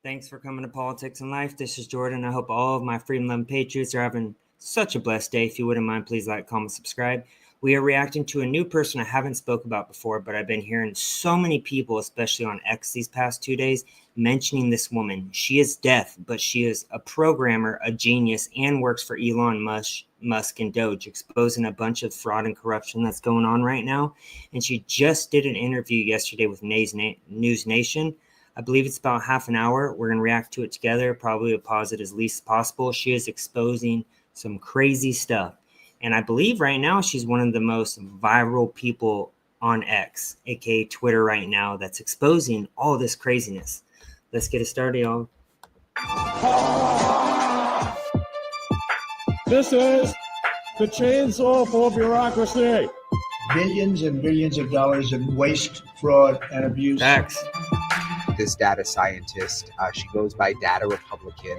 Thanks for coming to Politics and Life. This is Jordan. I hope all of my freedom loving patriots are having such a blessed day. If you wouldn't mind, please like, comment, subscribe. We are reacting to a new person I haven't spoke about before, but I've been hearing so many people, especially on X these past 2 days, mentioning this woman. She is deaf, but she is a programmer, a genius, and works for Elon Musk and Doge, exposing a bunch of fraud and corruption that's going on right now. And she just did an interview yesterday with News Nation. I believe it's about half an hour. We're going to react to it together, probably pause it as least as possible. She is exposing some crazy stuff. And I believe right now she's one of the most viral people on X, aka Twitter right now, that's exposing all this craziness. Let's get it started, y'all. This is the chainsaw for bureaucracy. Billions and billions of dollars in waste, fraud, and abuse. Facts. This data scientist, she goes by Data Republican.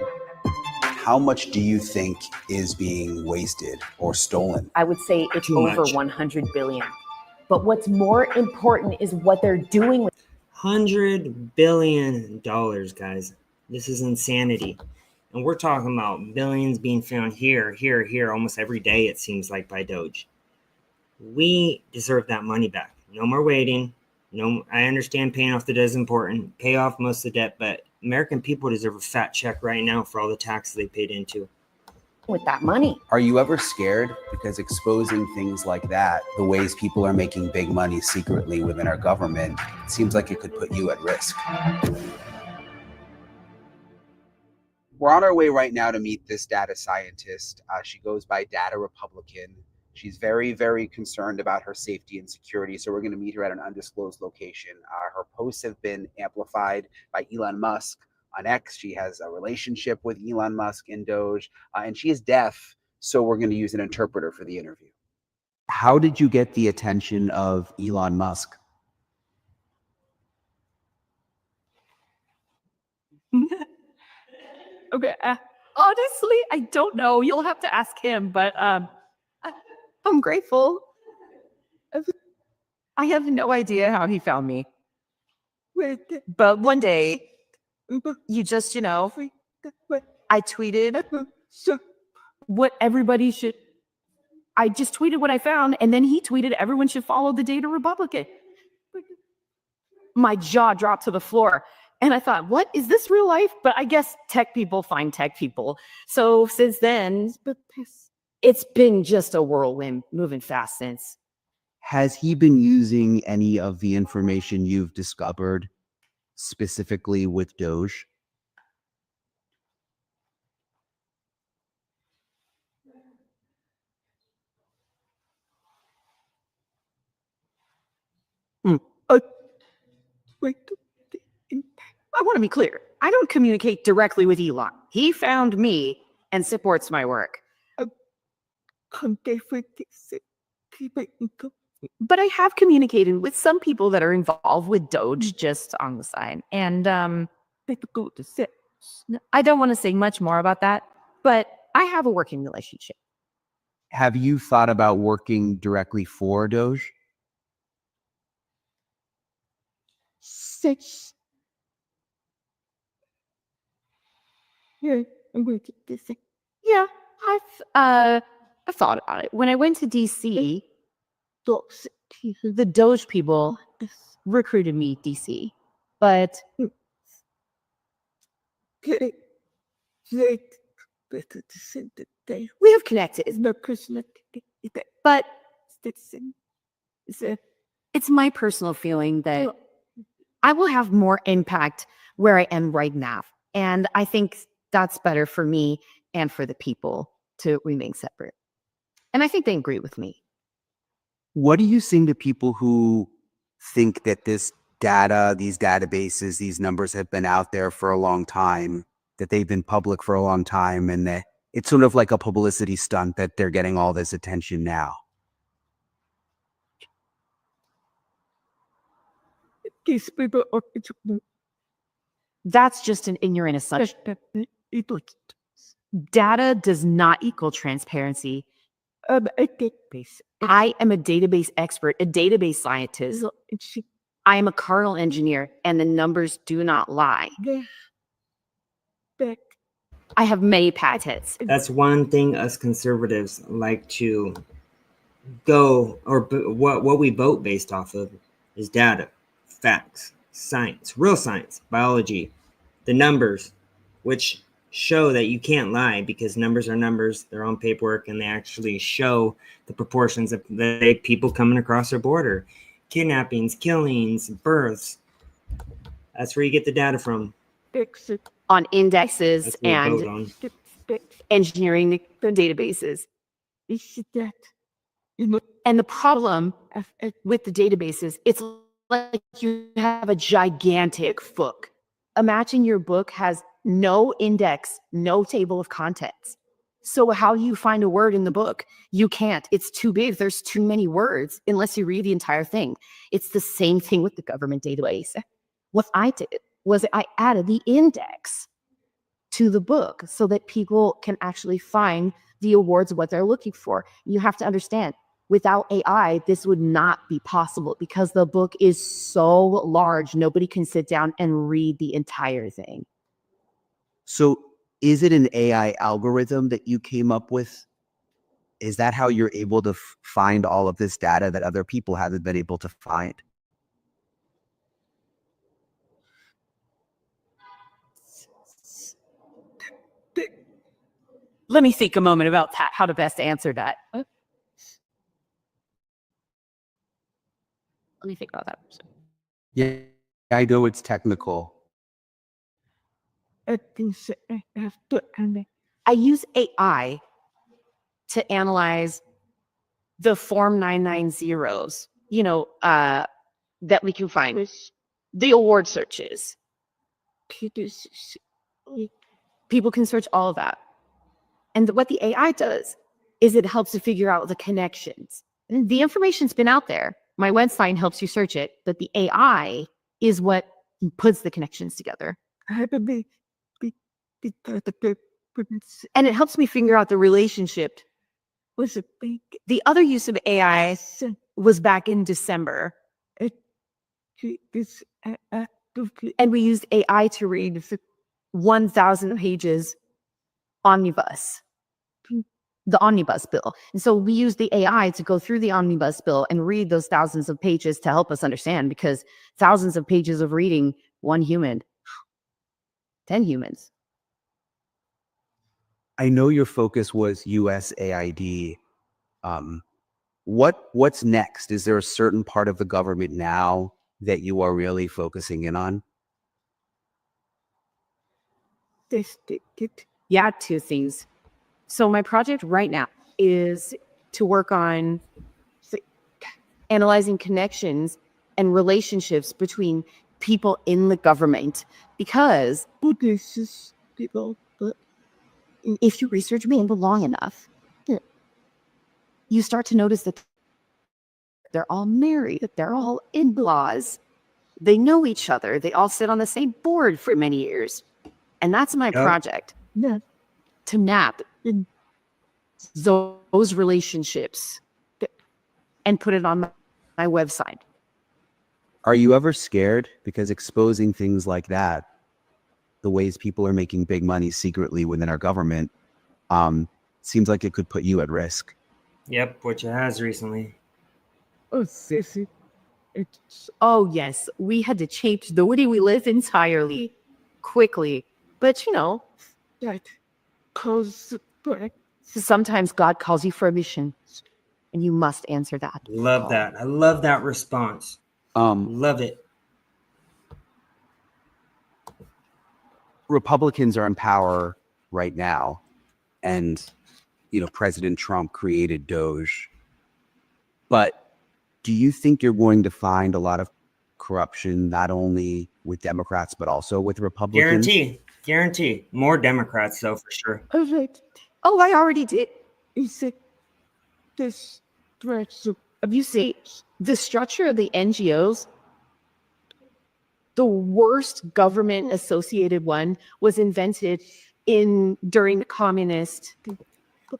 How much do you think is being wasted or stolen? I would say it's Too over much. 100 billion. But what's more important is what they're doing with $100 billion, guys. This is insanity. And we're talking about billions being found here, almost every day, it seems like, by Doge. We deserve that money back. No more waiting. No, I understand paying off the debt is important. Pay off most of the debt, but American people deserve a fat check right now for all the taxes they paid into. that money. Are you ever scared? Because exposing things like that, the ways people are making big money secretly within our government, it seems like it could put you at risk. We're on our way right now to meet this data scientist. She goes by Data Republican. She's very, very concerned about her safety and security. So we're going to meet her at an undisclosed location. Her posts have been amplified by Elon Musk on X. She has a relationship with Elon Musk and Doge, and she is deaf. So we're going to use an interpreter for the interview. How did you get the attention of Elon Musk? Okay. Honestly, I don't know. You'll have to ask him, but I'm grateful. I have no idea how he found me. But one day, you just, I tweeted what everybody should. I just tweeted what I found, and then he tweeted everyone should follow the Data Republican. My jaw dropped to the floor. And I thought, what is this real life? But I guess tech people find tech people. So since then, it's been just a whirlwind, moving fast since. Has he been using any of the information you've discovered specifically with Doge? Wait, I want to be clear. I don't communicate directly with Elon. He found me and supports my work. But I have communicated with some people that are involved with Doge just on the side. And I don't want to say much more about that, but I have a working relationship. Have you thought about working directly for Doge? Yeah, I've thought about it. When I went to DC, the Doge people recruited me DC, but we have connected. But it's my personal feeling that I will have more impact where I am right now. And I think that's better for me and for the people to remain separate. And I think they agree with me. What do you say to people who think that this data, these databases, these numbers have been out there for a long time, that they've been public for a long time, and that it's sort of like a publicity stunt that they're getting all this attention now? These people are. That's just an ignorant assumption. Data does not equal transparency. I am a database expert, a database scientist. I am a kernel engineer, and the numbers do not lie. I have many patents. That's one thing us conservatives like to go, or what we vote based off of is data, facts, science, real science, biology, the numbers, which show that you can't lie because numbers are numbers. They're on paperwork and they actually show the proportions of the people coming across our border, kidnappings, killings, births. That's where you get the data from. On indexes That's what we and vote on. engineering the databases. And the problem with the databases, it's like you have a gigantic book. Imagine your book has no index, no table of contents. So how do you find a word in the book? You can't. It's too big. There's too many words unless you read the entire thing. It's the same thing with the government database. What I did was I added the index to the book so that people can actually find the awards, what they're looking for. You have to understand, without AI, this would not be possible because the book is so large. Nobody can sit down and read the entire thing. So is it an AI algorithm that you came up with? Is that how you're able to find all of this data that other people haven't been able to find? Let me think a moment about that, how to best answer that. Let me think about that. Yeah, I know it's technical. I use AI to analyze the Form 990s, that we can find. The award searches. People can search all of that. And what the AI does is it helps to figure out the connections. And the information's been out there. My website helps you search it, but the AI is what puts the connections together. And it helps me figure out the relationship. The other use of AI was back in December. And we used AI to read 1,000 pages omnibus, the omnibus bill. And so we used the AI to go through the omnibus bill and read those thousands of pages to help us understand, because thousands of pages of reading, one human, 10 humans. I know your focus was USAID. What's next? Is there a certain part of the government now that you are really focusing in on? Yeah, two things. So my project right now is to work on analyzing connections and relationships between people in the government, because if you research me long enough, you start to notice that they're all married, that they're all in-laws. They know each other. They all sit on the same board for many years. And that's my project, to map those relationships and put it on my website. Are you ever scared? Because exposing things like that, the ways people are making big money secretly within our government, seems like it could put you at risk. Yep, which it has recently. Oh, yes. We had to change the way we live entirely, quickly. But, sometimes God calls you for a mission, and you must answer that. Love that. I love that response. Love it. Republicans are in power right now, and President Trump created Doge. But do you think you're going to find a lot of corruption, not only with Democrats but also with Republicans? Guarantee. More Democrats, though, for sure. Oh, I already did. You see, you see, the structure of the NGOs, the worst government associated one was invented during the communist.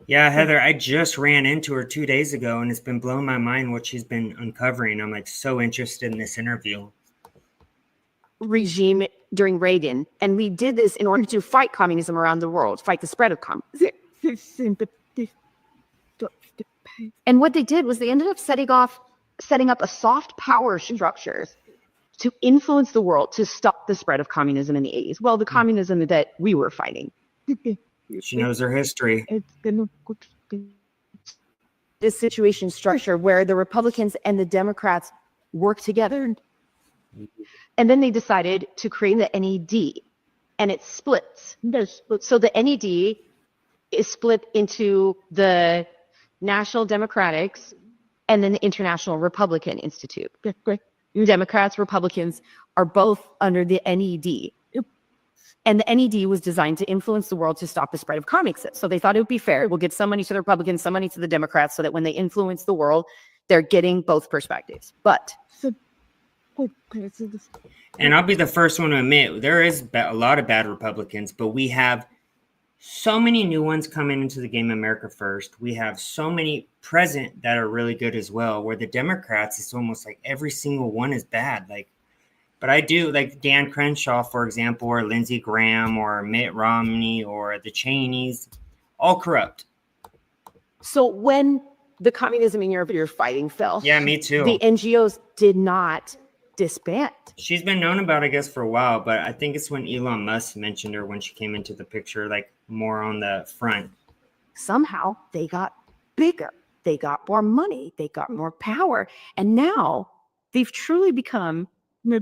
Yeah, Heather, I just ran into her 2 days ago, and it's been blowing my mind what she's been uncovering. I'm so interested in this interview. regime during Reagan, and we did this in order to fight communism around the world, fight the spread of communism. And what they did was they ended up setting up a soft power structure to influence the world to stop the spread of communism in the 80s. Well, the communism that we were fighting. She knows her history. This situation structure where the Republicans and the Democrats work together. And then they decided to create the NED, and it splits. So the NED is split into the National Democrats and then the International Republican Institute. Democrats, Republicans are both under the NED. And the NED was designed to influence the world to stop the spread of communism. So they thought it would be fair. We'll give some money to the Republicans, some money to the Democrats, so that when they influence the world, they're getting both perspectives. But And I'll be the first one to admit there is a lot of bad Republicans, but we have so many new ones coming into the game. America First. We have so many present that are really good as well. Where the Democrats, it's almost like every single one is bad. But I do like Dan Crenshaw, for example, or Lindsey Graham, or Mitt Romney, or the Cheneys, all corrupt. so when the communism in Europe you're fighting fell, Yeah, me too. the NGOs did not disband. She's been known about, I guess, for a while, but I think it's when Elon Musk mentioned her when she came into the picture, like more on the front. Somehow they got bigger. They got more money. They got more power. And now they've truly become, they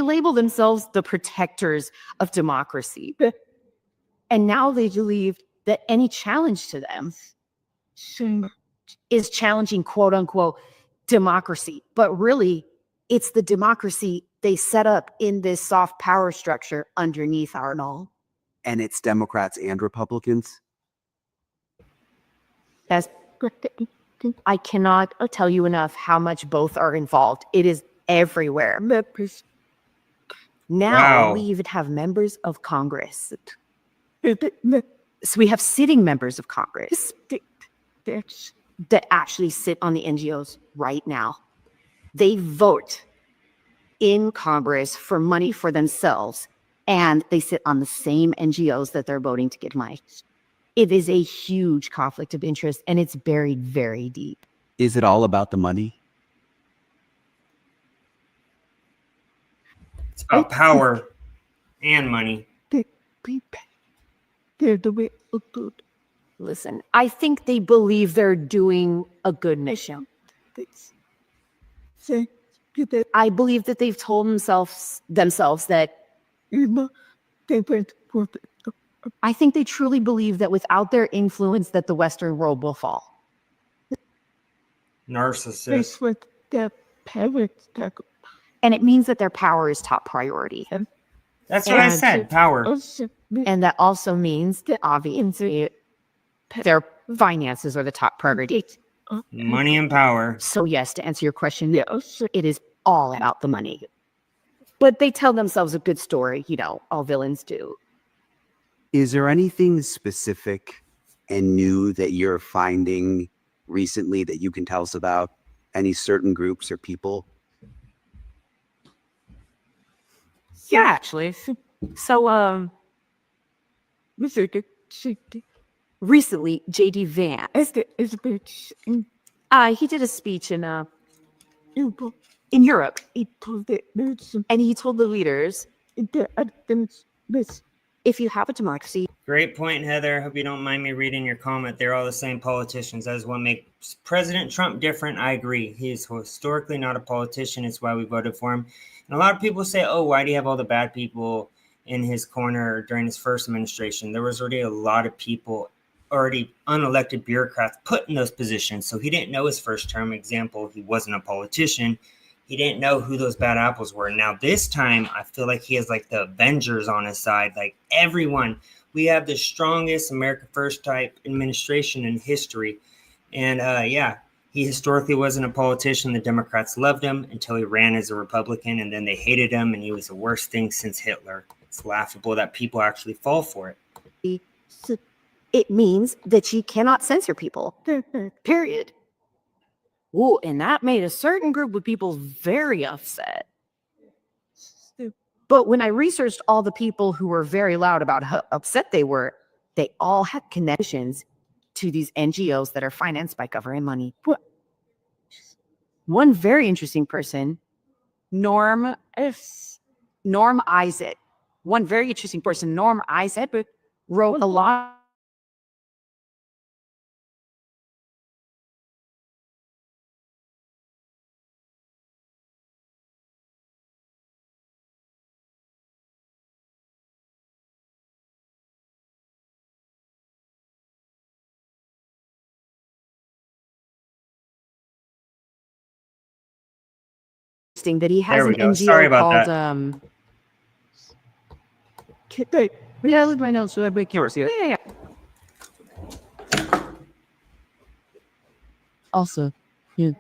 label themselves the protectors of democracy. And now they believe that any challenge to them is challenging, quote unquote, democracy. But really, it's the democracy they set up in this soft power structure underneath Arnold. And it's Democrats and Republicans. That's, I cannot tell you enough how much both are involved. It is everywhere. Now Wow. we even have members of Congress. So we have sitting members of Congress that actually sit on the NGOs right now. They vote in Congress for money for themselves, and they sit on the same NGOs that they're voting to get money. It is a huge conflict of interest, and it's buried very deep. Is it all about the money? It's about power and money. Listen, I think they believe they're doing a good mission. I believe that they've told themselves that I think they truly believe that without their influence that the Western world will fall. Narcissist. And it means that their power is top priority. That's what I And- said. Power. And that also means that obviously their finances are the top priority. Money and power. So yes, to answer your question, it is all about the money. But they tell themselves a good story, all villains do. Is there anything specific and new that you're finding recently that you can tell us about? Any certain groups or people? Yeah, actually. So, Recently, J.D. Vance, he did a speech in Europe, and he told the leaders, if you have a democracy, Great point, Heather. I hope you don't mind me reading your comment. They're all the same politicians. That is what makes President Trump different. I agree. He is historically not a politician. It's why we voted for him. And a lot of people say, oh, why do you have all the bad people in his corner during his first administration? There was already a lot of people, already unelected bureaucrats put in those positions. So he didn't know his first term. Example, he wasn't a politician. He didn't know who those bad apples were. Now this time, I feel like he has like the Avengers on his side, like everyone. We have the strongest America First type administration in history. And he historically wasn't a politician. The Democrats loved him until he ran as a Republican, and then they hated him, and he was the worst thing since Hitler. It's laughable that people actually fall for it. it means that you cannot censor people. Period. Ooh, and that made a certain group of people very upset. But when I researched all the people who were very loud about how upset they were, they all had connections to these NGOs that are financed by government money. One very interesting person, Norm Isaac. One very interesting person, Norm Isaac, wrote a lot. That he has There we an go. NGO Sorry about called that. Yeah, look at my notes so everybody can see it. yeah. Also, yeah.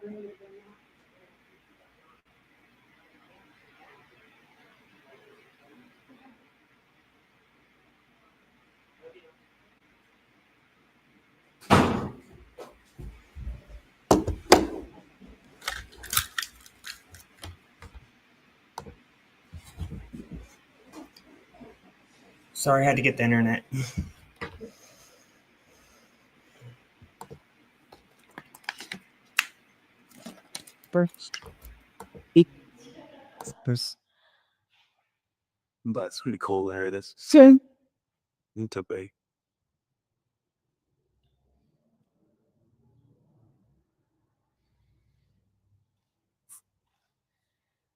Sorry, I had to get the internet. First. There's, but it's pretty cool there. This Sen. into be.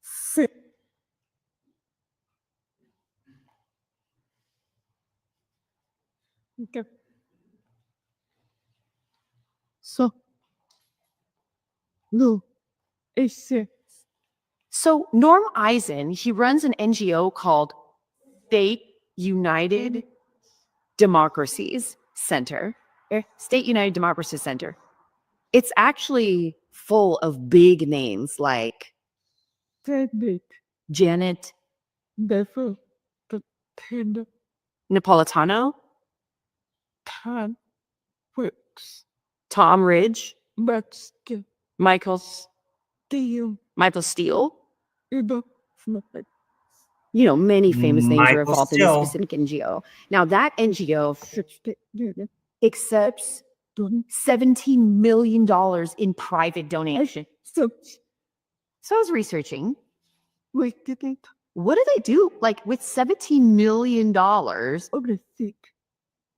Sen. Okay. So. No. It's So Norm Eisen, he runs an NGO called State United Democracies Center. State United Democracy Center. It's actually full of big names like Senate. Janet Therefore, the tender Napolitano, time works. Tom Ridge, But still, Michael still, Steele. able to You know, many famous names are Michael involved in this Steele. specific NGO. Now, that NGO accepts $17 million in private donations. So, So I was researching, we didn't what do they do? Like with $17 million, overthink.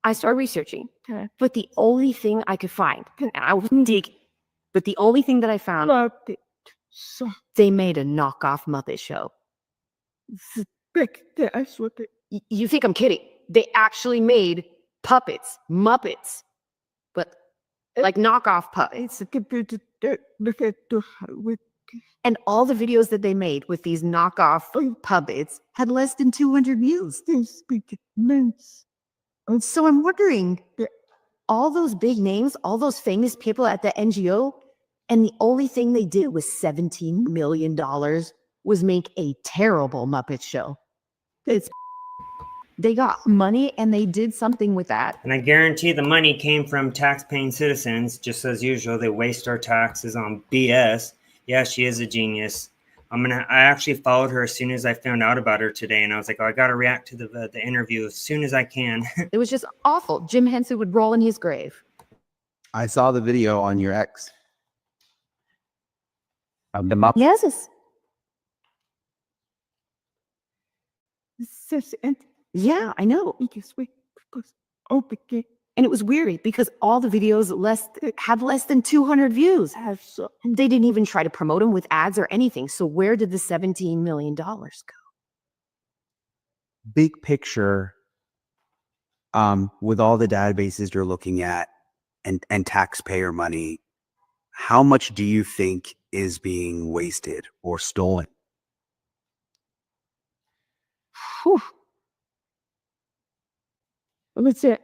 I started researching, but the only thing I could find, and I wasn't digging, but the only thing that I found, Loved it. So, they made a knockoff Muppet show. that's what it You think I'm kidding? They actually made puppets, Muppets, but like knockoff puppets. it's a computer that look at the with And all the videos that they made with these knockoff puppets had less than 200 views. things speak means. And so I'm wondering, all those big names, all those famous people at the NGO, and the only thing they did was $17 million was make a terrible Muppet show. They got money and they did something with that. And I guarantee the money came from tax-paying citizens. Just as usual, they waste our taxes on BS. Yeah, she is a genius. I actually followed her as soon as I found out about her today, and I was like, oh, I got to react to the interview as soon as I can. It was just awful. Jim Henson would roll in his grave. I saw the video on your ex. Of the Muppet. Yes. Says and Yeah, I know. because we because open And it was weird because all the videos had less than 200 views. have so They didn't even try to promote them with ads or anything. So where did the $17 million go? Big picture, with all the databases you're looking at and taxpayer money, how much do you think is being wasted or stolen? Whew. what's it?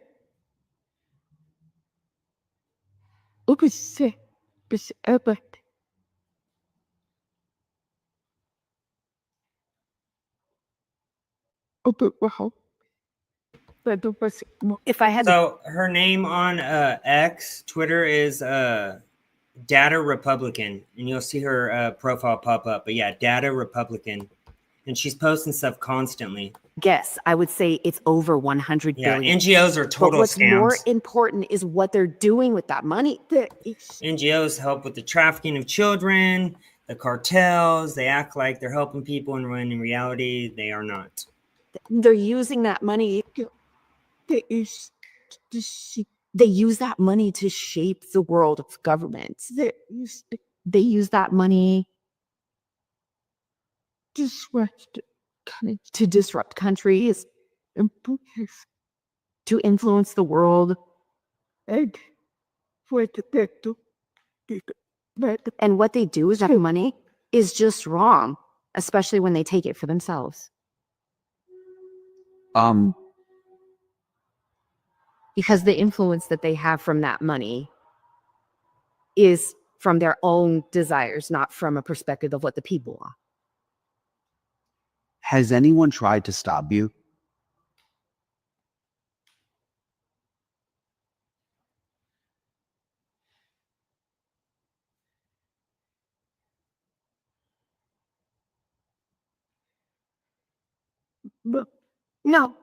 Open say bis aber open wow. But the was If I had So her name on X, Twitter is Data Republican, and you'll see her profile pop up. But yeah, Data Republican, and she's posting stuff constantly. Guess I would say it's over 100 Yeah, billion. NGOs are But total what's scams. more important is what they're doing with that money. NGOs help with the trafficking of children, the cartels. They act like they're helping people, and when in reality, they are not. They're using that money. They use that money to shape the world of governments. They use that money to disrupt countries, to influence the world. And what they do with that money is just wrong, especially when they take it for themselves. Because the influence that they have from that money is from their own desires, not from a perspective of what the people are. Has anyone tried to stop you? No.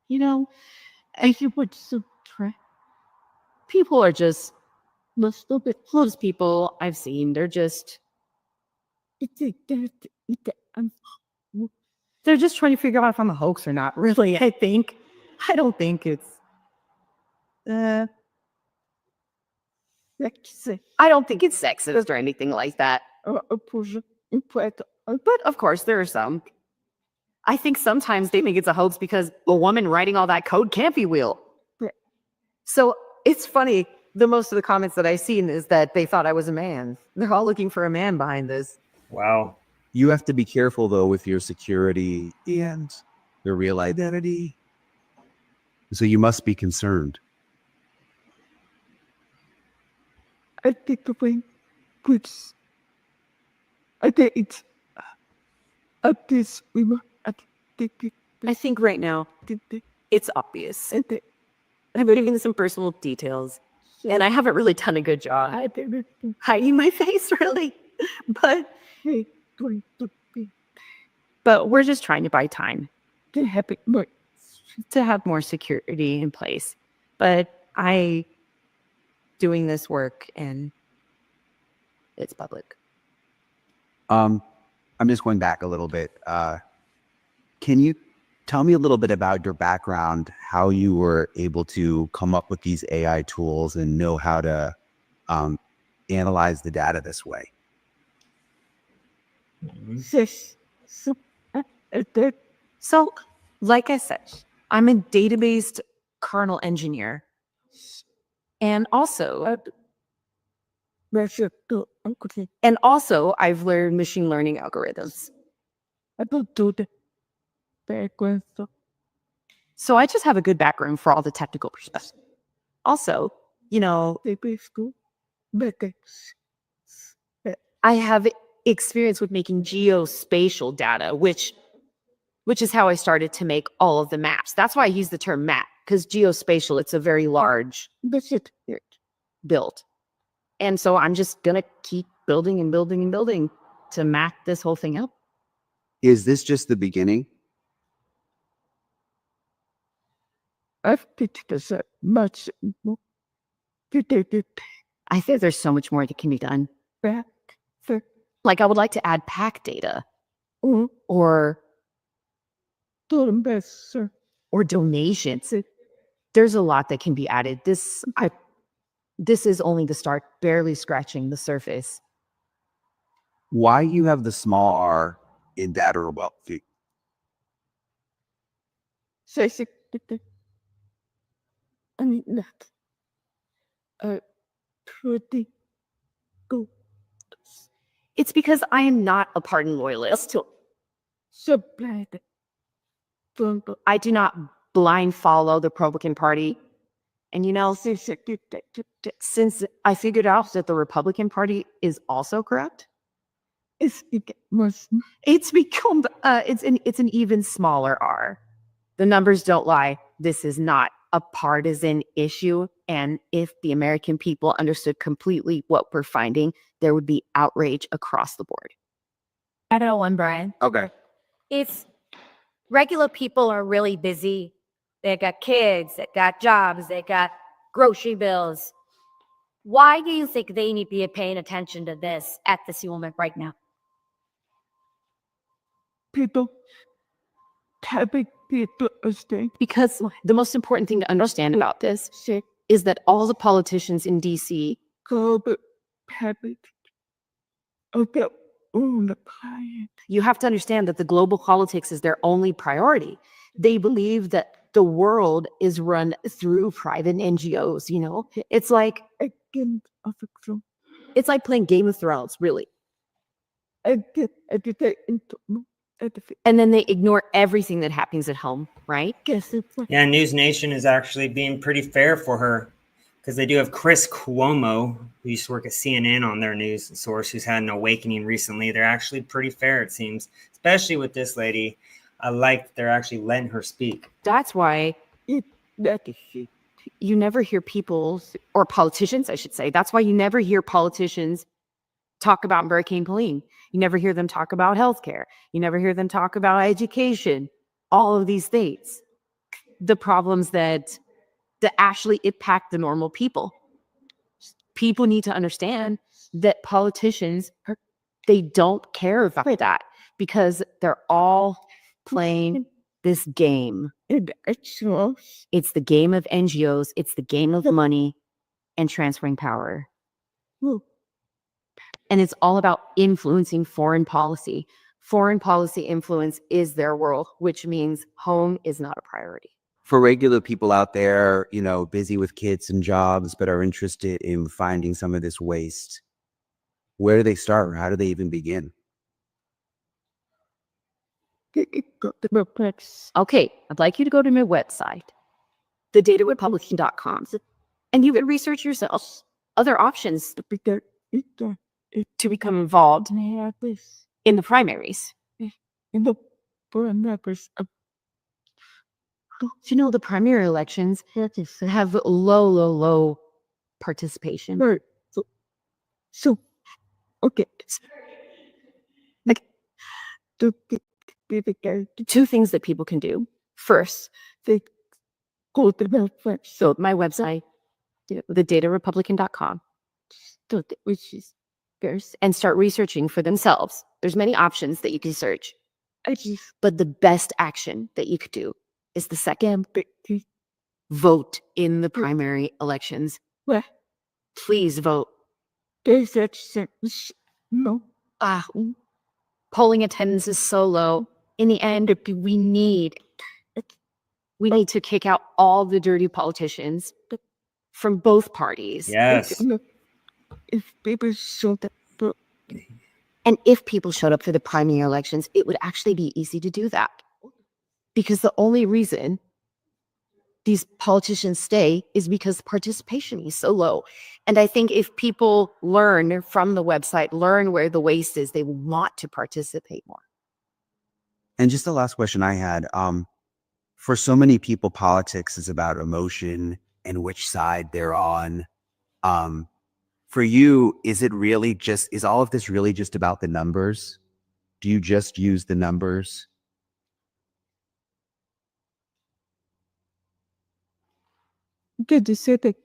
You know, I think what's so people are just most people I've seen, they're just they're just trying to figure out if I'm a hoax or not, really. I don't think it's I don't think it's sexist or anything like that. But of course, there are some. I think sometimes they think it's a hoax because a woman writing all that code can't be real. So it's funny. The most of the comments that I've seen is that they thought I was a man. They're all looking for a man behind this. Wow. You have to be careful though with your security and your real identity. So you must be concerned. I think the way puts I think it's at this we must I think right now it's obvious. I'm getting some personal details, and I haven't really done a good job hiding my face, really. But we're just trying to buy time to have more security in place. But I doing this work, and it's public. I'm just going back a little bit. Can you tell me a little bit about your background, how you were able to come up with these AI tools and know how to analyze the data this way? So, like I said, I'm a database kernel engineer. And also, I've learned machine learning algorithms. So I just have a good background for all the technical perspective. Also, I have experience with making geospatial data, which is how I started to make all of the maps. That's why I use the term map, because geospatial, it's a very large build. And so I'm just going to keep building and building and building to map this whole thing up. Is this just the beginning? I think there's so much more that can be done. Like I would like to add pack data or donations. There's a lot that can be added. This is only the start, barely scratching the surface. Why you have the small r in data Republican? It's because I am not a pardon loyalist. I do not blind follow the Republican Party. And since I figured out that the Republican Party is also corrupt, it's become it's an even smaller R. The numbers don't lie. This is not a partisan issue. And if the American people understood completely what we're finding, there would be outrage across the board. I know one, Brian. Okay. If regular people are really busy, they got kids, they got jobs, they got grocery bills, why do you think they need to be paying attention to this at this moment right now? People having people understand. Because the most important thing to understand about this is that all the politicians in DC, Global habit of their own client. you have to understand that the global politics is their only priority. They believe that the world is run through private NGOs, you know? It's like Again, of the group. it's like playing Game of Thrones, really. Again, everything into everything. And then they ignore everything that happens at home, right? Guess it's like Yeah, News Nation is actually being pretty fair for her because they do have Chris Cuomo, who used to work at CNN on their news source, who's had an awakening recently. They're actually pretty fair, it seems, especially with this lady. I like they're actually letting her speak. That's why that is shit. you never hear people, or politicians, I should say, that's why you never hear politicians talk about Hurricane Helene. You never hear them talk about healthcare. You never hear them talk about education, all of these things. The problems that actually impact the normal people. People need to understand that politicians, they don't care about that because they're all playing this game. And actual It's the game of NGOs. It's the game of money and transferring power. And it's all about influencing foreign policy. Foreign policy influence is their world, which means home is not a priority. For regular people out there, you know, busy with kids and jobs, but are interested in finding some of this waste, where do they start? How do they even begin? got the perplexed. Okay, I'd like you to go to my website, thedatarepublican.com, and you can research yourself other options Because to become involved and have this in the primaries. in the parameters of You know, the primary elections have low participation. bird. So okay. Like, To be the guy two things that people can do. First, they go to the first. so my website, thedatarepublican.com, So which is first. and start researching for themselves. There's many options that you can search, I just but the best action that you could do is the second, vote in the primary elections. Well, Please vote. there's that sentence. No. Polling attendance is so low. In the end, we need to kick out all the dirty politicians from both parties. Yes. Look, if people show that And if people showed up for the primary elections, it would actually be easy to do that. Because the only reason these politicians stay is because participation is so low. And I think if people learn from the website, learn where the waste is, they will want to participate more. And just the last question I had, for so many people, politics is about emotion and which side they're on. For you, is all of this really just about the numbers? Do you just use the numbers? did you say that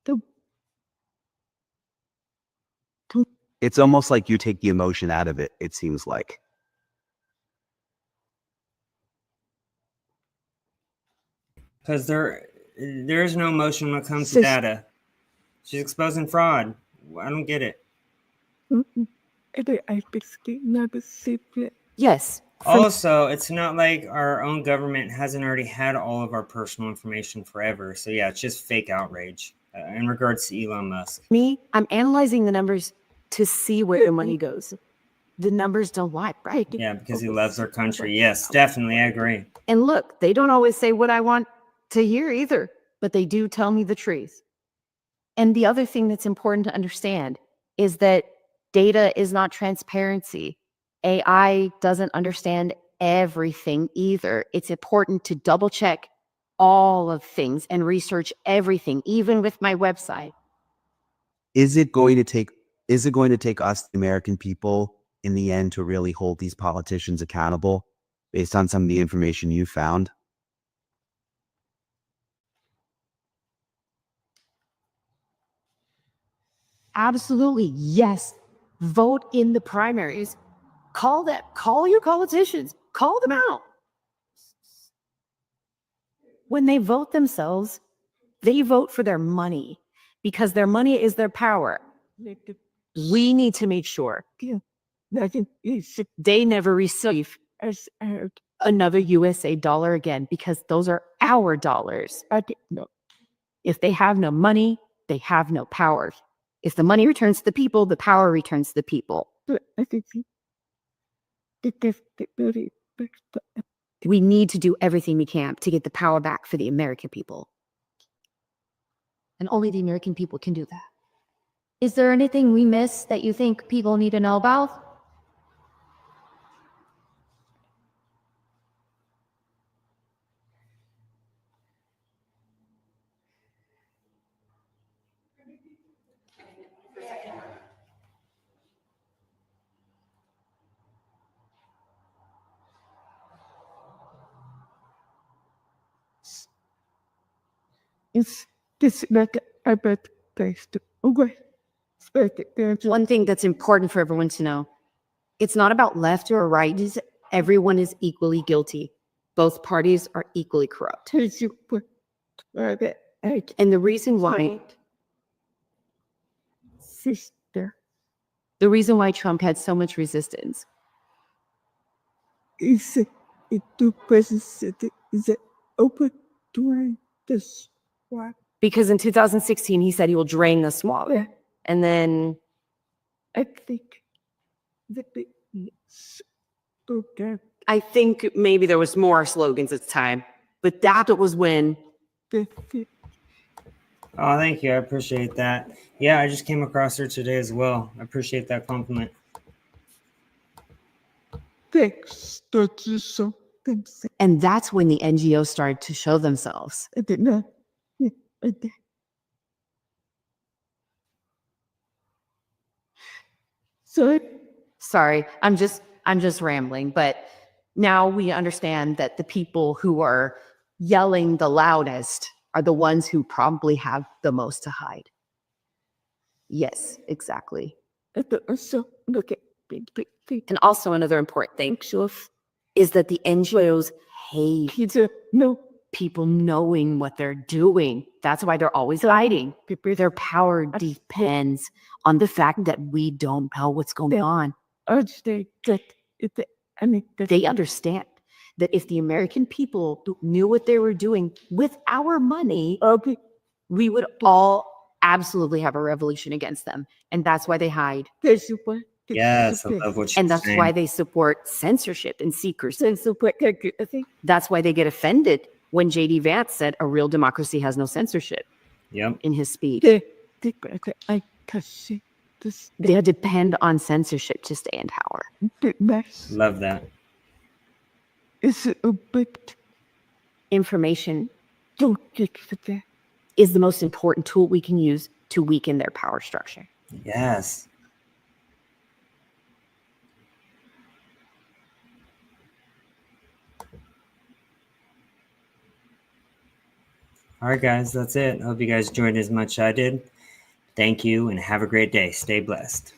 the It's almost like you take the emotion out of it, it seems like. Because there's no emotion when it comes to Sis- data. She's exposing fraud. I don't get it. I basically never see it. Yes. Also, it's not like our own government hasn't already had all of our personal information forever. So yeah, it's just fake outrage in regards to Elon Musk. Me, I'm analyzing the numbers to see where the money goes. the numbers don't lie, right? Yeah, because he loves our country. Yes, definitely. I agree. And look, they don't always say what I want to hear either, but they do tell me the truth. And the other thing that's important to understand is that data is not transparency. AI doesn't understand everything either. It's important to double check all of things and research everything, even with my website. Is it going to take us, the American people, in the end, to really hold these politicians accountable based on some of the information you found? Absolutely, yes. Vote in the primaries. Call your politicians, call them out. When they vote themselves, they vote for their money because their money is their power. We need to make sure they never receive another USA dollar again because those are our dollars. If they have no money, they have no power. If the money returns to the people, the power returns to the people. We need to do everything we can to get the power back for the American people. And only the American people can do that. Is there anything we missed that you think people need to know about? It's this like a bad place to okay. One thing that's important for everyone to know, it's not about left or right. Everyone is equally guilty. Both parties are equally corrupt. And the reason why Trump had so much resistance is it to present is it open to this one. because in 2016 he said he will drain the swamp. Yeah. And then I think that okay. I think maybe there was more slogans at the time, but that was when Oh, thank you. I appreciate that. Yeah, I just came across her today as well. I appreciate that compliment. Thanks to something. and that's when the NGOs started to show themselves. I did not. Yeah, I did. So Sorry, I'm just rambling, but now we understand that the people who are yelling the loudest are the ones who probably have the most to hide. Yes, exactly. also look at And also another important thing is that the NGOs hate pizza. No, people knowing what they're doing. That's why they're always hiding. Their power depends on the fact that we don't know what's going on. they get it. I mean, They understand that if the American people knew what they were doing with our money, okay. we would all absolutely have a revolution against them. And that's why they hide. There's super. Yes, I love what you're And that's saying. why they support censorship and secrecy. Support. I think That's why they get offended when J.D. Vance said a real democracy has no censorship Yep. in his speech. I can see this. They depend on censorship to stay in power. The mess Love that. is a bit. Information Don't get for that. is the most important tool we can use to weaken their power structure. Yes. All right, guys, that's it. I hope you guys enjoyed as much as I did. Thank you and have a great day. Stay blessed.